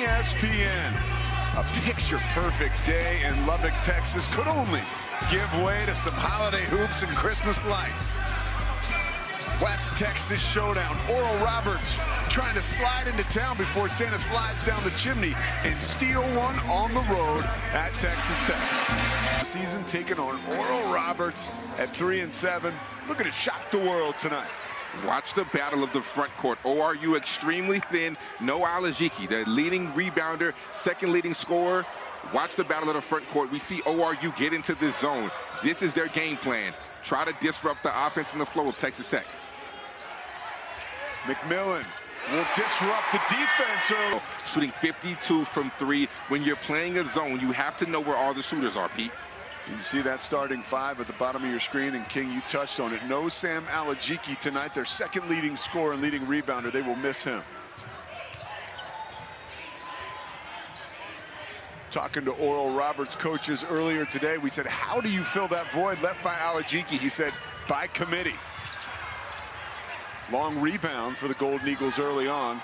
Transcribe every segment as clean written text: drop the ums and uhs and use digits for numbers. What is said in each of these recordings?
ESPN. A picture-perfect day in Lubbock, Texas could only give way to some holiday hoops and Christmas lights. West Texas showdown. Oral Roberts trying to slide into town before Santa slides down the chimney and steal one on the road at Texas Tech. The season taking on Oral Roberts at 3-7. Looking to shock the world tonight. Watch the battle of the front court. ORU extremely thin. No Alajiki, the leading rebounder, second leading scorer. Watch the battle of the front court. We see ORU get into this zone. This is their game plan. Try to disrupt the offense and the flow of Texas Tech. McMillan will disrupt the defense early. Shooting 52 from 3. When you're playing a zone, you have to know where all the shooters are, Pete. You can see that starting 5 at the bottom of your screen, and King, you touched on it. No Sam Alajiki tonight, their second leading scorer and leading rebounder. They will miss him. Talking to Oral Roberts coaches earlier today, we said, how do you fill that void left by Alajiki? He said, by committee. Long rebound for the Golden Eagles early on.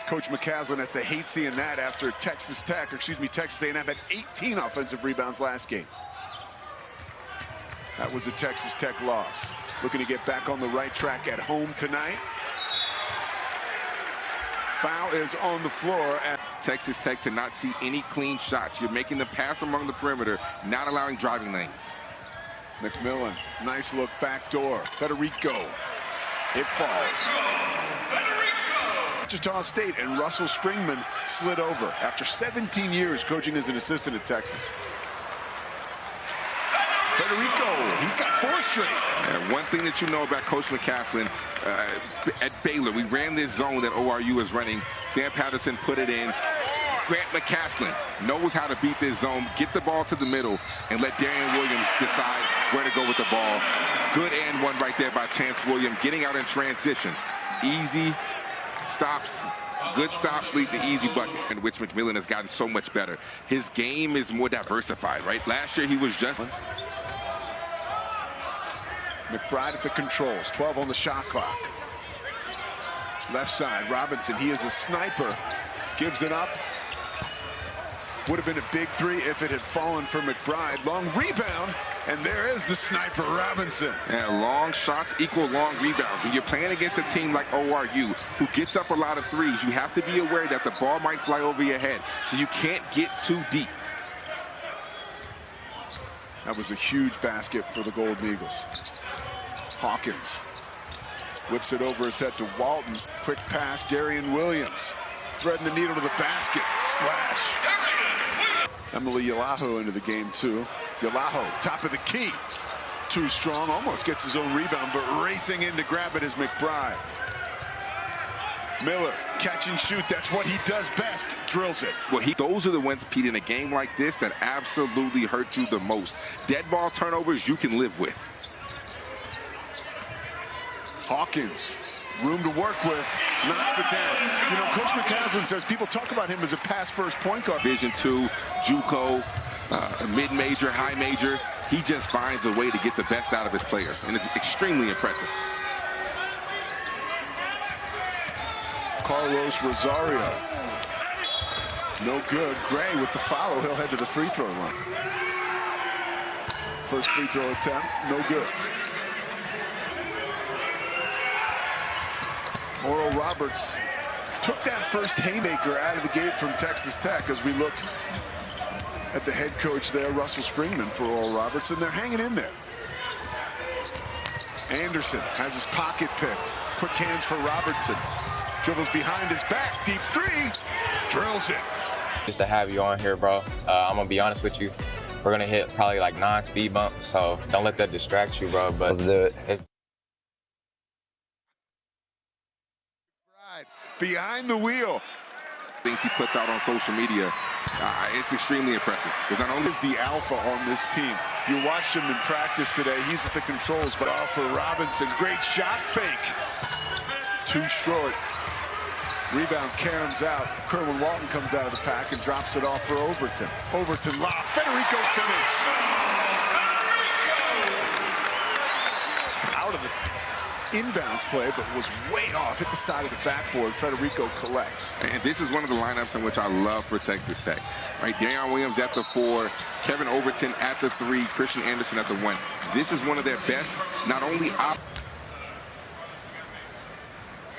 Coach McCaslin has to hate seeing that after Texas A&M had 18 offensive rebounds last game. That was a Texas Tech loss. Looking to get back on the right track at home tonight. Foul is on the floor at Texas Tech to not see any clean shots. You're making the pass along the perimeter, not allowing driving lanes. McMillan, nice look back door. Federico, it falls. Wichita State, and Russell Springman slid over after 17 years coaching as an assistant at Texas. Federico, he's got 4 straight. And one thing that you know about Coach McCaslin, at Baylor, we ran this zone that ORU is running. Sam Patterson put it in. Grant McCaslin knows how to beat this zone, get the ball to the middle, and let Darian Williams decide where to go with the ball. Good and one right there by Chance Williams, getting out in transition. Easy stops, good stops lead to easy buckets, in which McMillan has gotten so much better. His game is more diversified, right? Last year he was just... McBride at the controls, 12 on the shot clock. Left side, Robinson, he is a sniper. Gives it up. Would have been a big 3 if it had fallen for McBride. Long rebound, and there is the sniper, Robinson. And long shots equal long rebounds. When you're playing against a team like ORU, who gets up a lot of threes, you have to be aware that the ball might fly over your head, so you can't get too deep. That was a huge basket for the Golden Eagles. Hawkins whips it over his head to Walton. Quick pass, Darian Williams. Threading the needle to the basket. Splash. Emily Yalaho into the game, too. Yalaho, top of the key. Too strong, almost gets his own rebound, but racing in to grab it is McBride. Miller, catch and shoot, that's what he does best. Drills it. Well, those are the ones, Pete, in a game like this that absolutely hurt you the most. Dead ball turnovers you can live with. Hawkins, room to work with, knocks it down. You know, Coach McCaslin says people talk about him as a pass-first point guard. Division II, JUCO, mid-major, high major. He just finds a way to get the best out of his players, and it's extremely impressive. Carlos Rosario. No good. Gray with the foul. He'll head to the free throw line. First free throw attempt, no good. Oral Roberts took that first haymaker out of the gate from Texas Tech as we look at the head coach there, Russell Springman, for Oral Roberts, and they're hanging in there. Anderson has his pocket picked. Quick hands for Robertson. Dribbles behind his back, deep 3, drills it. Just to have you on here, bro, I'm gonna be honest with you. We're gonna hit probably like 9 speed bumps, so don't let that distract you, bro. But let's do it. Behind the wheel. Things he puts out on social media, it's extremely impressive. Because not only is the alpha on this team. You watched him in practice today. He's at the controls, but off for Robinson. Great shot fake. Too short. Rebound caroms out. Kerwin Walton comes out of the pack and drops it off for Overton. Overton lob. Federico finish. Out of it. inbounds play, but was way off, hit the side of the backboard. Federico collects. And this is one of the lineups in which I love for Texas Tech. Right, Darion Williams at the 4, Kevin Overton at the 3, Christian Anderson at the 1. This is one of their best, not only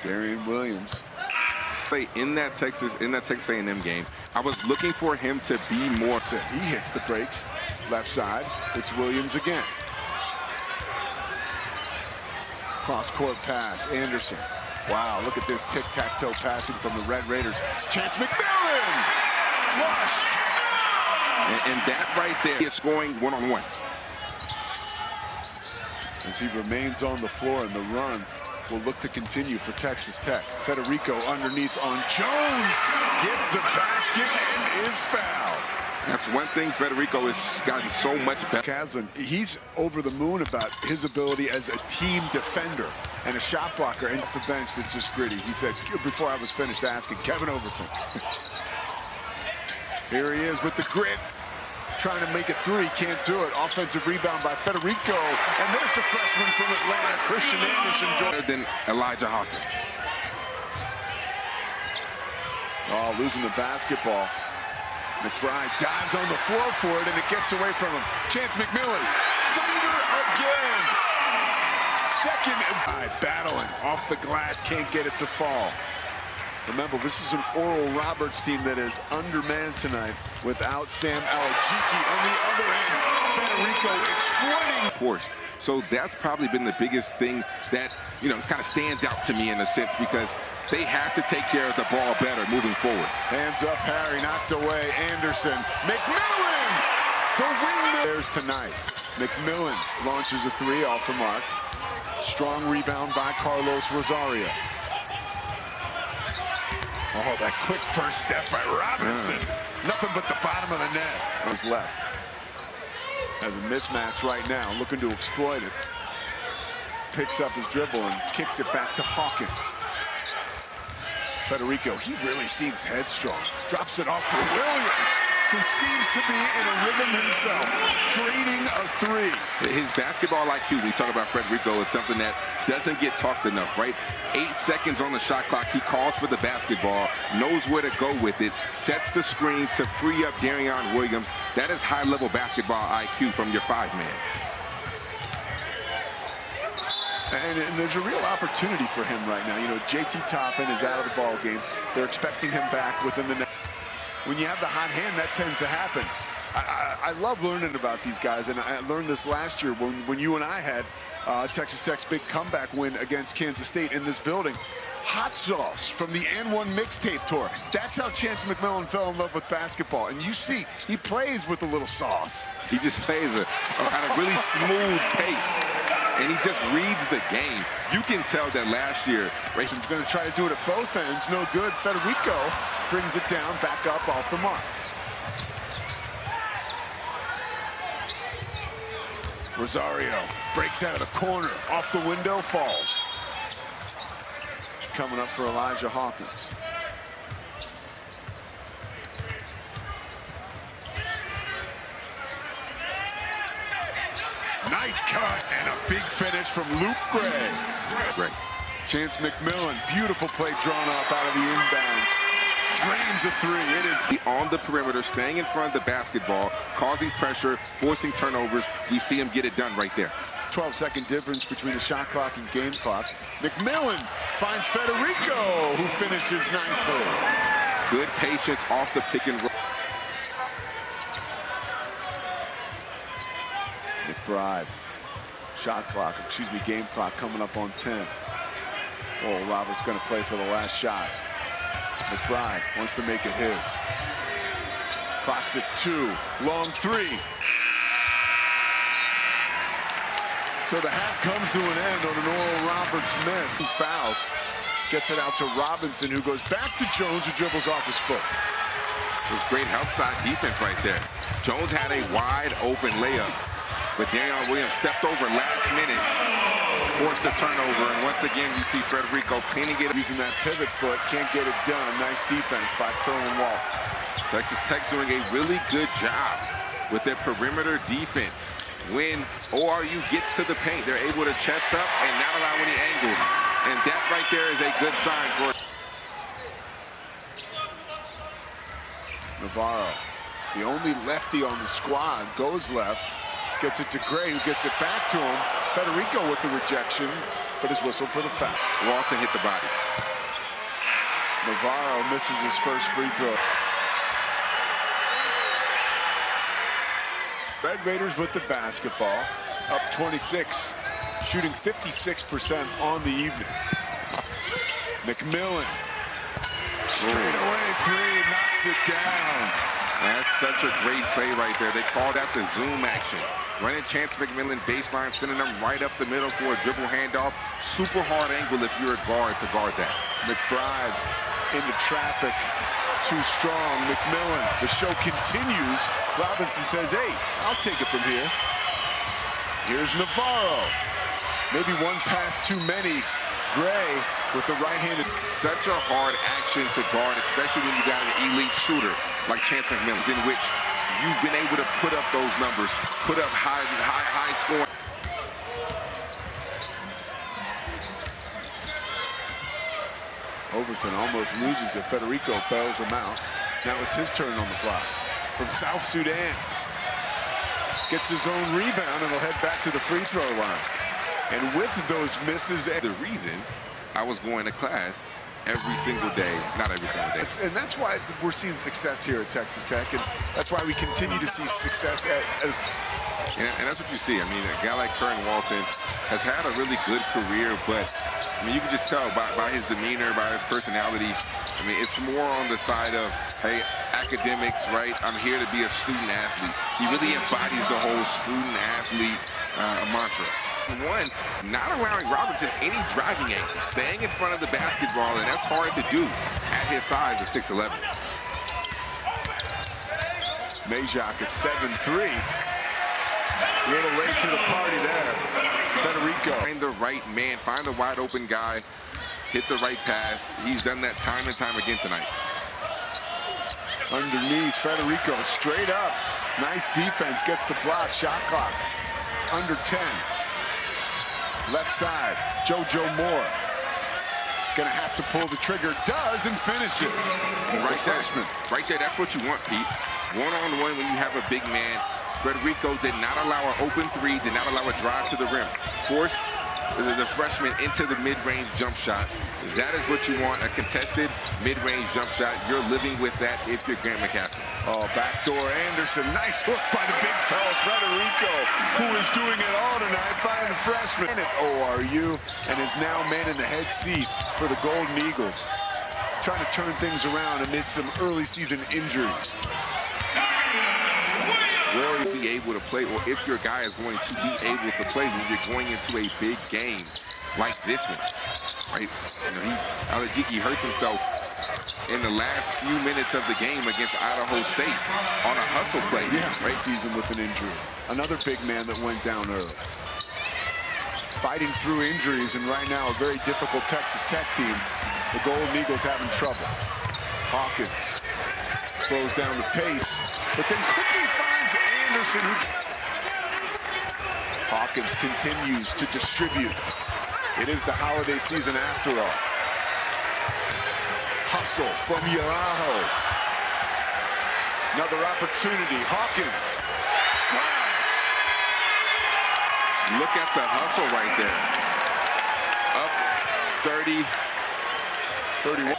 Darion Williams play in that Texas A&M game. I was looking for him to be more. He hits the brakes, left side. It's Williams again. Cross-court pass, Anderson. Wow, look at this tic-tac-toe passing from the Red Raiders. Chance McMillan! Flush! And that right there is scoring one-on-one. As he remains on the floor, and the run will look to continue for Texas Tech. Federico underneath on Jones. Gets the basket and is fouled. That's one thing Federico has gotten so much better. Caslin, he's over the moon about his ability as a team defender and a shot blocker, and off the bench that's just gritty. He said, before I was finished asking, Kevin Overton. Here he is with the grit, trying to make it 3, can't do it. Offensive rebound by Federico, and there's a freshman from Atlanta, Christian Anderson. Better than Elijah Hawkins. Oh, losing the basketball. McBride dives on the floor for it, and it gets away from him. Chance McMillan, Thunder again. Second, battling off the glass, can't get it to fall. Remember, this is an Oral Roberts team that is undermanned tonight without Sam Alajiki. On the other end, Federico exploiting. Forced. So that's probably been the biggest thing that, kind of stands out to me in a sense, because they have to take care of the ball better moving forward. Hands up, Harry, knocked away. Anderson, McMillan, the wing there's tonight. McMillan launches a 3 off the mark. Strong rebound by Carlos Rosario. Oh, that quick first step by Robinson. Nothing but the bottom of the net. Was left. Has a mismatch right now, looking to exploit it. Picks up his dribble and kicks it back to Hawkins. Federico, he really seems headstrong. Drops it off for Williams, who seems to be in a rhythm himself, draining a 3. His basketball IQ, we talk about Federico, is something that doesn't get talked enough, right? 8 seconds on the shot clock, he calls for the basketball, knows where to go with it, sets the screen to free up Darion Williams. That is high-level basketball IQ from your 5-man. And there's a real opportunity for him right now. JT Toppin is out of the ball game. They're expecting him back within the net. When you have the hot hand, that tends to happen. I love learning about these guys, and I learned this last year when you and I had Texas Tech's big comeback win against Kansas State in this building. Hot sauce from the N1 mixtape tour. That's how Chance McMillan fell in love with basketball. And you see, he plays with a little sauce. He just plays at a really smooth pace, and he just reads the game. You can tell that last year. He's going to try to do it at both ends. No good. Federico brings it down, back up off the mark. Rosario breaks out of the corner, off the window, falls. Coming up for Elijah Hawkins. Nice cut and a big finish from Luke Gray. Great. Chance McMillan, beautiful play drawn up out of the inbounds. Drains a 3. It is on the perimeter, staying in front of the basketball, causing pressure, forcing turnovers. We see him get it done right there. 12-second difference between the shot clock and game clock. McMillan finds Federico, who finishes nicely. Good patience off the pick and roll. McBride, game clock coming up on 10. Oh, Roberts going to play for the last shot. McBride wants to make it his. Clock's at 2, long 3. So the half comes to an end on an Oral Roberts miss. He fouls, gets it out to Robinson, who goes back to Jones, who dribbles off his foot. It was great outside defense right there. Jones had a wide open layup, but Darion Williams stepped over last minute, forced the turnover, and once again we see Federico cleaning it up. Using that pivot foot, can't get it done. Nice defense by Kerwin Wall. Texas Tech doing a really good job with their perimeter defense. when ORU gets to the paint. They're able to chest up and not allow any angles. And that right there is a good sign for Navarro, the only lefty on the squad, goes left, gets it to Gray, who gets it back to him. Federico with the rejection, but is whistled for the foul. Walton hit the body. Navarro misses his first free throw. Red Raiders with the basketball, up 26, shooting 56% on the evening. McMillan, straight away three, knocks it down. That's such a great play right there. They called out the zoom action. Running Chance McMillan baseline, sending them right up the middle for a dribble handoff. Super hard angle if you're a guard to guard that. McBride into traffic, too strong. McMillan, the show continues. Robinson says, hey, I'll take it from here. Here's Navarro. Maybe one pass too many. Gray with the right-handed. Such a hard action to guard, especially when you got an elite shooter like Chance McMillan, in which you've been able to put up those numbers, put up high scoring. Overton almost loses it. Federico bails him out. Now it's his turn on the block. From South Sudan. Gets his own rebound and he'll head back to the free throw line. And with those misses, The reason I was going to class every single day, not every single day. and that's why we're seeing success here at Texas Tech, and that's why we continue to see success And that's what you see. I mean, a guy like Curran Walton has had a really good career, but I mean, you can just tell by his demeanor, by his personality. I mean, it's more on the side of, hey, academics, right? I'm here to be a student athlete. He really embodies the whole student athlete mantra. One, not allowing Robinson any driving angles, staying in front of the basketball, and that's hard to do at his size of 6'11". Majak at 7-3. A little late to the party there. Federico. Find the right man, find the wide open guy, hit the right pass. He's done that time and time again tonight. Underneath, Federico straight up. Nice defense, gets the block, shot clock. Under 10. Left side, JoJo Moore. Gonna have to pull the trigger, does, and finishes. Right there, that's what you want, Pete. One-on-one when you have a big man. Federico did not allow an open three, did not allow a drive to the rim. Forced the freshman into the mid-range jump shot. That is what you want, a contested mid-range jump shot. You're living with that if you're Grant McCasland. Oh, backdoor Anderson. Nice hook by the big fella, Federico, who is doing it all tonight, finding the freshman at ORU, and is now man in the head seat for the Golden Eagles. Trying to turn things around amid some early season injuries. Will you be able to play, or if your guy is going to be able to play when you're going into a big game like this one, right? You know, Alajiki hurts himself in the last few minutes of the game against Idaho State on a hustle play. Yeah, right. Season with an injury. Another big man that went down early. Fighting through injuries, and right now a very difficult Texas Tech team. The Golden Eagles having trouble. Hawkins slows down the pace, but then quickly finds Anderson. Hawkins continues to distribute. It is the holiday season after all. Hustle from Yaraho. Another opportunity. Hawkins. Splash! Look at the hustle right there. Up 30. 31.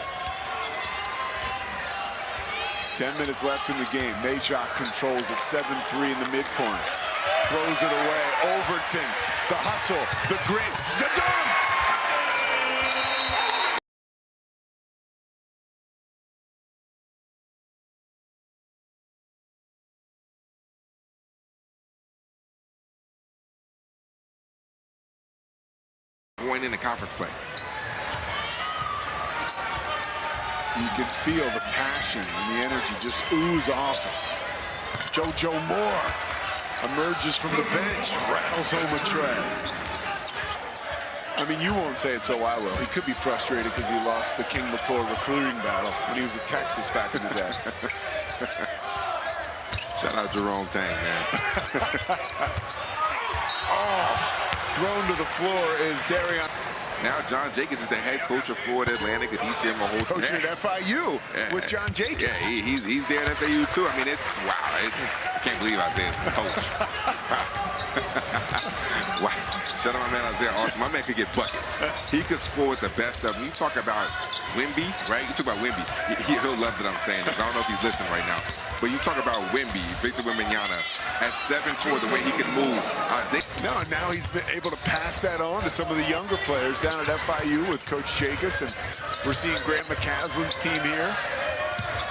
10 minutes left in the game. Majak controls at 7-3 in the midpoint. Throws it away. Overton. The hustle. The grit. The dunk! Going into conference play. You can feel the passion and the energy just ooze off him. JoJo Moore emerges from the bench, rattles home a tray. I mean, you won't say it, so I will. He could be frustrated because he lost the King McClure recruiting battle when he was at Texas back in the day. Shout out Jerome Tang, man. Oh, thrown to the floor is Darion. Now John Jacobs is the head coach of Florida Atlantic at ETM Mahomes. Coaching at FIU with John Jacobs. Yeah, he's there at FAU too. I mean, it's wow. I can't believe I said coach. Wow. Shout out my man Isaiah Austin. My man could get buckets. He could score with the best of them. You talk about Wemby, right? You talk about Wemby. He'll love that I'm saying this. I don't know if he's listening right now. But you talk about Wemby, Victor Wembanyama, at 7'4", the way he can move. Now he's been able to pass that on to some of the younger players down at FIU with Coach Jacobs, and we're seeing Grant McCaslin's team here.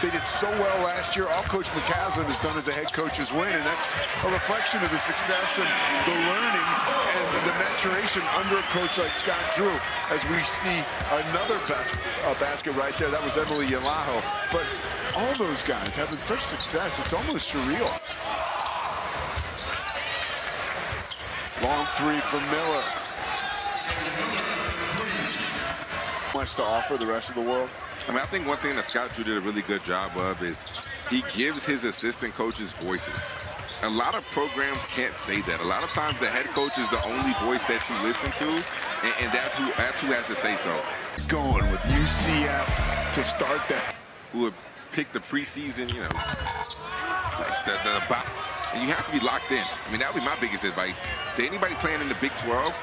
They did so well last year. All Coach McCaslin has done as a head coach is win, and that's a reflection of the success and the learning and the maturation under a coach like Scott Drew. As we see another basket right there, that was Emily Yalaho. But all those guys having such success, it's almost surreal. Long three from Miller. Much to offer the rest of the world. I mean, I think one thing that Scott Drew did a really good job of is he gives his assistant coaches voices. A lot of programs can't say that. A lot of times the head coach is the only voice that you listen to, and that's who has to say so. Going with UCF to start that. Who would pick the preseason, you know, like and you have to be locked in. I mean, that would be my biggest advice. To anybody playing in the Big 12,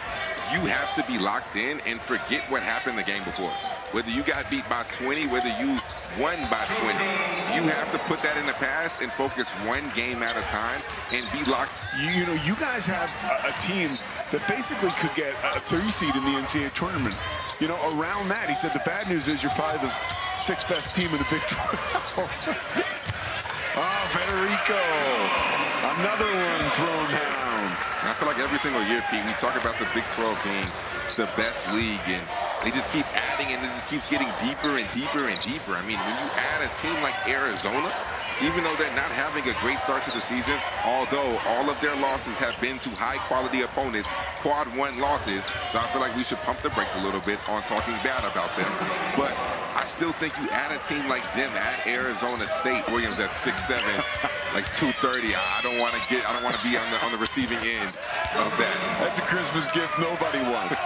you have to be locked in and forget what happened the game before. Whether you got beat by 20, whether you won by 20, you have to put that in the past and focus one game at a time and be locked. You know, you guys have a team that basically could get a 3 seed in the NCAA tournament. You know, around that, he said the bad news is you're probably the 6th best team in the Big 12. Oh, Federico. Another one thrown down. I feel like every single year, Pete, we talk about the Big 12 being the best league, and they just keep adding, and it just keeps getting deeper and deeper and deeper. I mean, when you add a team like Arizona, even though they're not having a great start to the season, although all of their losses have been to high-quality opponents, quad 1 losses, so I feel like we should pump the brakes a little bit on talking bad about them. But I still think you add a team like them at Arizona State, Williams at 6'7", like 230. I don't want to be on the receiving end of that. That's a Christmas gift nobody wants.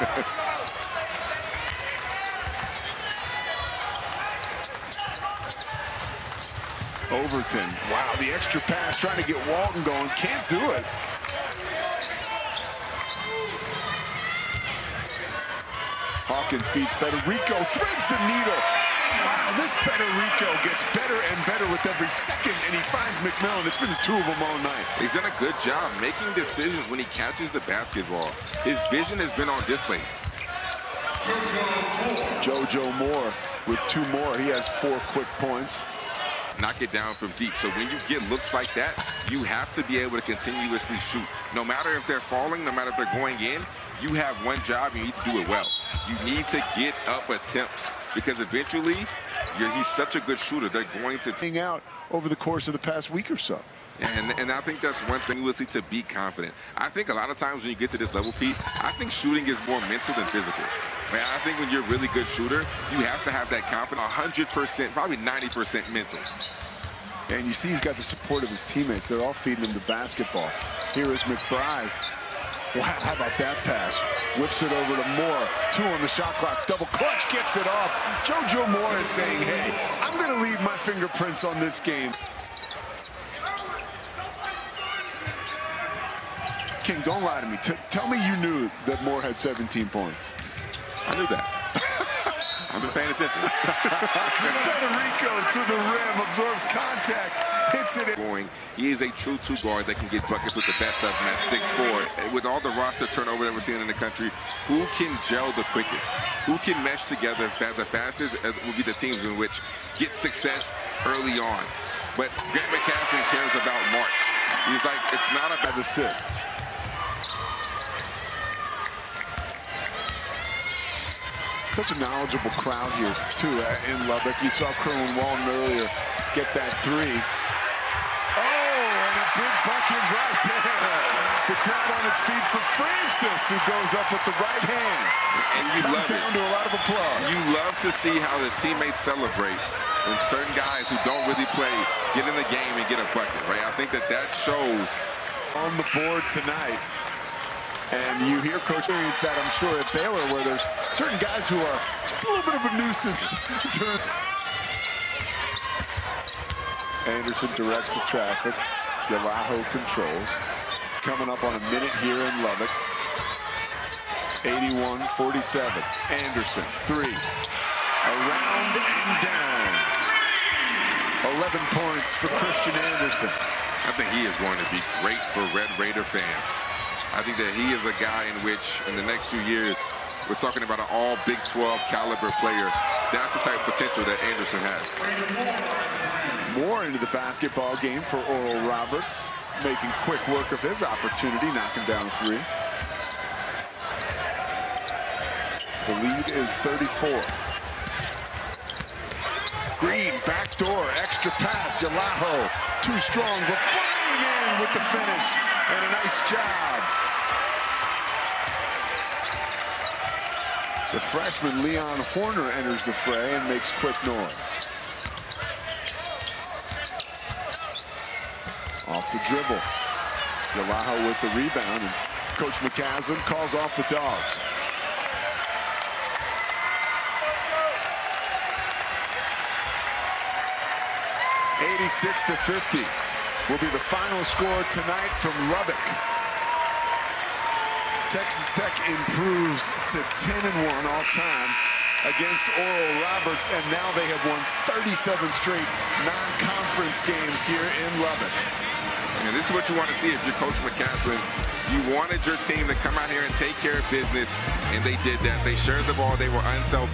Overton, wow, the extra pass trying to get Walton going, can't do it. Hawkins feeds Federico, threads the needle. Wow, this Federico gets better and better with every second, and he finds McMillan. It's been the two of them all night. He's done a good job making decisions when he catches the basketball. His vision has been on display. JoJo Moore with 2 more. He has 4 quick points. Knock it down from deep. So when you get looks like that, you have to be able to continuously shoot. No matter if they're falling, no matter if they're going in, you have one job, you need to do it well. You need to get up attempts because eventually, he's such a good shooter, they're going to hang out over the course of the past week or so. And I think that's one thing we'll see to be confident. I think a lot of times when you get to this level, Pete, I think shooting is more mental than physical. Man, I think when you're a really good shooter, you have to have that confidence, 100%, probably 90% mental. And you see he's got the support of his teammates. They're all feeding him the basketball. Here is McBride. Wow, how about that pass? Whips it over to Moore. 2 on the shot clock. Double clutch, gets it off. JoJo Moore is saying, hey, I'm going to leave my fingerprints on this game. King, don't lie to me. Tell me you knew that Moore had 17 points. I knew that. I've been paying attention. Federico to the rim, absorbs contact, hits it. He is a true 2 guard that can get buckets with the best of them at 6'4". With all the roster turnover that we're seeing in the country, who can gel the quickest? Who can mesh together the fastest will be the teams in which get success early on. But Grant McCaslin cares about March. He's like, it's not about assists. Such a knowledgeable crowd here, too, in Lubbock. You saw Kerwin Walton earlier get that 3. Oh, and a big bucket right there. The crowd on its feet for Francis, who goes up with the right hand. And you comes down to a lot of applause. You love to see how the teammates celebrate when certain guys who don't really play get in the game and get a bucket, right? I think that shows. On the board tonight. And you hear Coach experience that, I'm sure, at Baylor, where there's certain guys who are just a little bit of a nuisance. Anderson directs the traffic. Yalaho controls. Coming up on a minute here in Lubbock. 81-47. Anderson, three. Around and down. 11 points for Christian Anderson. I think he is going to be great for Red Raider fans. I think that he is a guy in which, in the next few years, we're talking about an all Big 12 caliber player. That's the type of potential that Anderson has. More into the basketball game for Oral Roberts, making quick work of his opportunity, knocking down three. The lead is 34. Green, backdoor, extra pass, Yalaho, too strong, but flying in with the finish, and a nice job. The freshman Leon Horner enters the fray and makes quick noise. Off the dribble. Yalaho with the rebound, and Coach McCaslin calls off the Dogs. (86-50) will be the final score tonight from Lubbock. Texas Tech improves to 10-1 all time against Oral Roberts, and now they have won 37 straight non-conference games here in Lubbock. And this is what you want to see if you're Coach McCaslin. You wanted your team to come out here and take care of business, and they did that. They shared the ball. They were unselfish.